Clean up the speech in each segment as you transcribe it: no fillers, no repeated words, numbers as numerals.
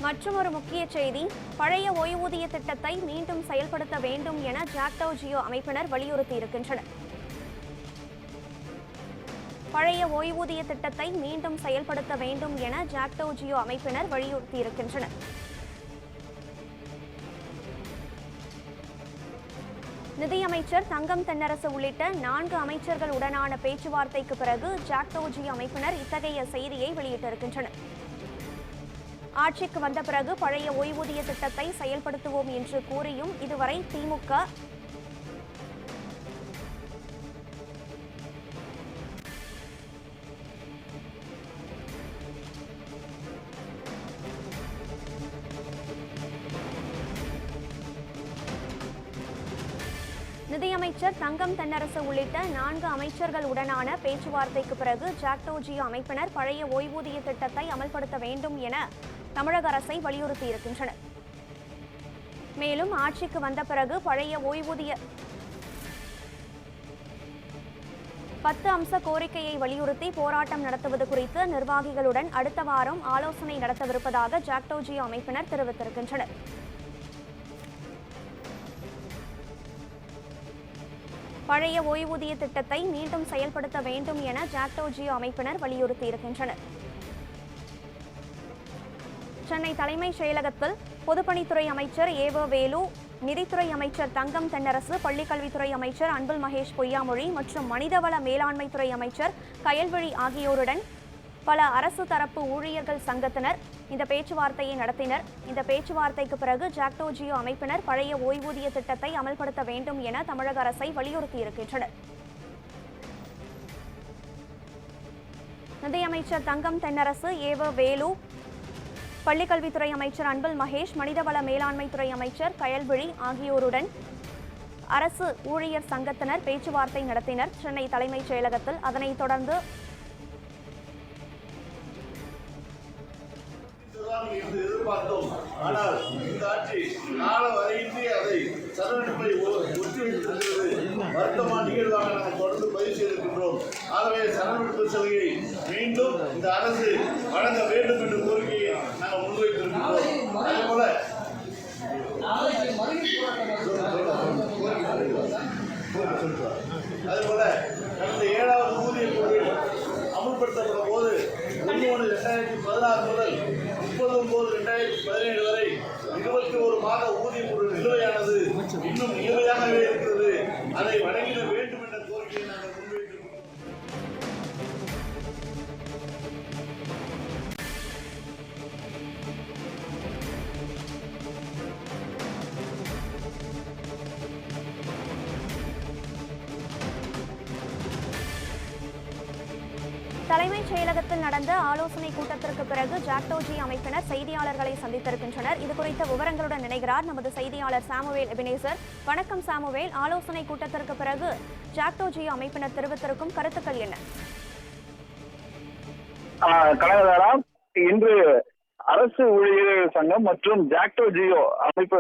மற்றொரு முக்கிய செய்தி, பழைய ஓய்வூதிய திட்டத்தை மீண்டும் செயல்படுத்த வேண்டும் என ஜாக்டோ ஜியோ அமைப்பினர் வலியுறுத்தியிருக்கின்றனர். பழைய ஓய்வூதிய திட்டத்தை மீண்டும் செயல்படுத்த வேண்டும் என ஜாக்டோ ஜியோ அமைப்பினர் வலியுறுத்தியிருக்கின்றனர். நிதியமைச்சர் தங்கம் தென்னரசு உள்ளிட்ட 4 அமைச்சர்களுடனான பேச்சுவார்த்தைக்கு பிறகு ஜாக்டோ ஜியோ அமைப்பினர் இத்தகைய செய்தியை வெளியிட்டிருக்கின்றனர். ஆட்சிக்கு வந்த பிறகு பழைய ஓய்வூதிய திட்டத்தை செயல்படுத்துவோம் என்று கூறியும் இதுவரை திமுக நிதியமைச்சர் தங்கம் தென்னரசு உள்ளிட்ட 4 அமைச்சர்களுடனான பேச்சுவார்த்தைக்கு பிறகு ஜாக்டோ ஜியோ அமைப்பினர் பழைய ஓய்வூதிய திட்டத்தை அமல்படுத்த வேண்டும் என தமிழக அரசை வலியுறுத்தியிருக்கின்றனர். மேலும் ஆட்சிக்கு வந்த பிறகு பழைய ஓய்வூதிய 10 அம்ச கோரிக்கையை வலியுறுத்தி போராட்டம் நடத்துவது குறித்து நிர்வாகிகளுடன் அடுத்த வாரம் ஆலோசனை நடத்தவிருப்பதாக ஜாக்டோ ஜியோ அமைப்பினர் தெரிவித்திருக்கின்றனர். பழைய ஓய்வூதிய திட்டத்தை மீண்டும் செயல்படுத்த வேண்டும் என ஜாக்டோ ஜியோ அமைப்பினர் வலியுறுத்தியிருக்கின்றனர். சென்னை தலைமைச் செயலகத்தில் பொதுப்பணித்துறை அமைச்சர் ஏவ வேலு, நிதித்துறை அமைச்சர் தங்கம் தென்னரசு, பள்ளிக்கல்வித்துறை அமைச்சர் அன்பில் மகேஷ் பொய்யாமொழி மற்றும் மனிதவள மேலாண்மைத்துறை அமைச்சர் கயல்விழி ஆகியோருடன் பல அரசு தரப்பு ஊழியர்கள் சங்கத்தினர் இந்த பேச்சுவார்த்தையை நடத்தினர். இந்த பேச்சுவார்த்தைக்கு பிறகு ஜாக்டோ ஜியோ அமைப்பினர் பழைய ஓய்வூதிய திட்டத்தை அமல்படுத்த வேண்டும் என தமிழக அரசை வலியுறுத்தியிருக்கின்றனர். நிதியமைச்சர் தங்கம் தென்னரசு, ஏவ வேலு, பள்ளிக்கல்வித்துறை அமைச்சர் அன்பில் மகேஷ், மனிதவள மேலாண்மைத்துறை அமைச்சர் கயல்விழி ஆகியோருடன் அரசு ஊழியர் சங்கத்தினர் பேச்சுவார்த்தை நடத்தினர் சென்னை தலைமைச் செயலகத்தில். அதனைத் தொடர்ந்து எதிர்பார்த்தோம். ஆனால் இந்த ஆட்சி கால வரையின்றி அதை சரணடைப்பை ஒத்திவைத்திருக்கிறது. வருத்தமான நிகழ்வாக நாங்கள் தொடர்ந்து பதிவு செய்திருக்கின்றோம். ஆகவே சரணடைப்பு சலுகையை மீண்டும் இந்த அரசு வழங்க வேண்டும் என்ற கோரிக்கையை நாங்கள் முன்வைத்திருக்கின்றோம். அதேபோல கடந்த 7வது ஊதிய குழு அமுல்படுத்தப்பட்ட போது 1/1/2016 முதல் 30/9/2017 வரை 21 மாத ஊதிய குழு நிலுவையானது இன்னும் நிலுவையாகவே இருக்கிறது. அதை வழங்கிட வேண்டும் என்ற கோரிக்கையை நாங்கள் முன்வைத்திருக்கிறோம். தலைமைச் செயலகத்தில் நடந்த ஆலோசனை கூட்டத்திற்கு பிறகு ஜாக்டோ ஜியோ அமைப்பினர் செய்தியாளர்களை சந்தித்திருக்கின்றனர். இதுகுறித்த விவரங்களுடன் இணைகிறார் நமது செய்தியாளர் சாமுவேல் எபினேசர். வணக்கம் சாமுவேல், ஆலோசனை கூட்டத்திற்கு பிறகு ஜாக்டோ ஜியோ அமைப்பினர் தெரிவித்திருக்கும் கருத்துக்கள் என்ன? கனகதாரா, இன்று அரசு ஊழியர்கள் சங்கம் மற்றும் ஜாக்டோ ஜியோ அமைப்பு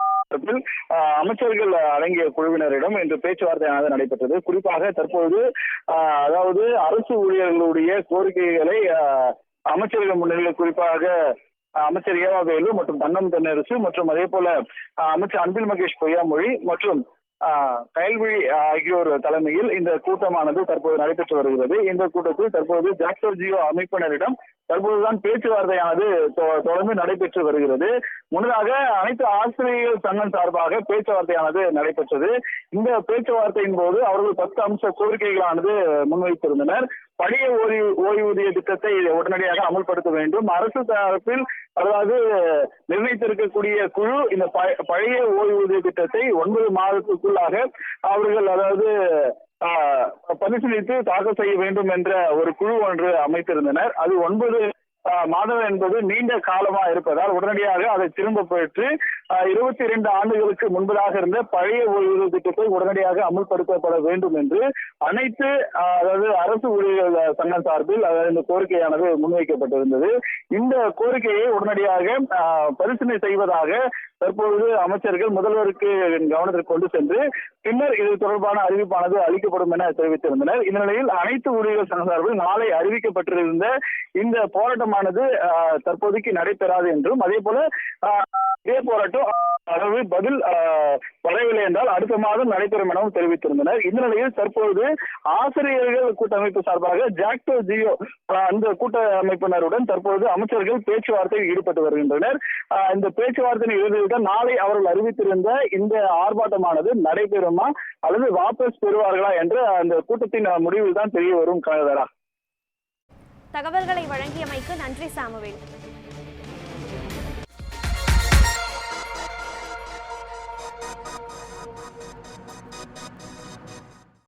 அமைச்சர்கள் அடங்கிய குழுவினரிடம் இன்று பேச்சுவார்த்தையானது நடைபெற்றது. குறிப்பாக தற்போது அதாவது அரசு ஊழியர்களுடைய கோரிக்கைகளை அமைச்சர்கள் முன்னிலையில் குறிப்பாக அமைச்சர் ஏவா வேலு மற்றும் தங்கம் தென்னரசு மற்றும் அதே போல அமைச்சர் அன்பில் மகேஷ் பொய்யாமொழி மற்றும் கயல்விழி ஆகியோர் தலைமையில் இந்த கூட்டமானது தற்போது நடைபெற்று வருகிறது. இந்த கூட்டத்தில் தற்போது ஜாக்டோ ஜியோ அமைப்பினரிடம் தற்போதுதான் பேச்சுவார்த்தையானது தொடர்ந்து நடைபெற்று வருகிறது. முன்னதாக அனைத்து ஆசிரியர்கள் சங்கம் சார்பாக பேச்சுவார்த்தையானது நடைபெற்றது. இந்த பேச்சுவார்த்தையின் போது அவர்கள் 10 அம்ச கோரிக்கைகளானது முன்வைத்திருந்தனர். பழைய ஓய்வூதிய திட்டத்தை உடனடியாக அமல்படுத்த வேண்டும். அரசு தரப்பில் அதாவது நிர்ணயித்திருக்கக்கூடிய குழு இந்த பழைய ஓய்வூதிய திட்டத்தை 9 மாதத்துக்குள்ளாக அவர்கள் அதாவது பரிசீலித்து தாக்கல் செய்ய வேண்டும் என்ற ஒரு குழு ஒன்று அமைத்திருந்தனர். அது 9 மாதம் என்பது நீண்ட காலமா இருப்பதால் உடனடியாக அதை திரும்ப பெற்று 22 ஆண்டுகளுக்கு முன்பதாக இருந்த பழைய ஓய்வூதிய திட்டத்தை உடனடியாக அமுல்படுத்தப்பட வேண்டும் என்று அனைத்து அதாவது அரசு ஊழியர்கள் சங்கம் சார்பில் இந்த கோரிக்கையானது முன்வைக்கப்பட்டிருந்தது. இந்த கோரிக்கையை உடனடியாக பரிசீலனை செய்வதாக தற்பொழுது அமைச்சர்கள் முதல்வருக்கு கவனத்திற்கு கொண்டு சென்று பின்னர் இது தொடர்பான அறிவிப்பானது அளிக்கப்படும் என தெரிவித்திருந்தனர். இந்த நிலையில் அனைத்து ஊழியர்கள் சங்க சார்பில் நாளை அறிவிக்கப்பட்டிருந்த இந்த போராட்டம் போராட்டமானது தற்போதைக்கு நடைபெறாது என்றும், அதே போல இதே போராட்டம் அளவு பதில் வரவில்லை என்றால் அடுத்த மாதம் நடைபெறும் எனவும் தெரிவித்திருந்தனர். இந்த நிலையில் தற்போது ஆசிரியர்கள் கூட்டமைப்பு சார்பாக ஜாக்டோ ஜியோ அந்த கூட்டமைப்பினருடன் தற்போது அமைச்சர்கள் பேச்சுவார்த்தையில் ஈடுபட்டு வருகின்றனர். இந்த பேச்சுவார்த்தையின் இறுதியில் தான் நாளை அவர்கள் அறிவித்திருந்த இந்த ஆர்ப்பாட்டமானது நடைபெறுமா அல்லது வாபஸ் பெறுவார்களா என்று அந்த கூட்டத்தின் முடிவில் தான் தெரிய வரும். தகவல்களை வழங்கியமைக்கு நன்றி சாமுவேல்.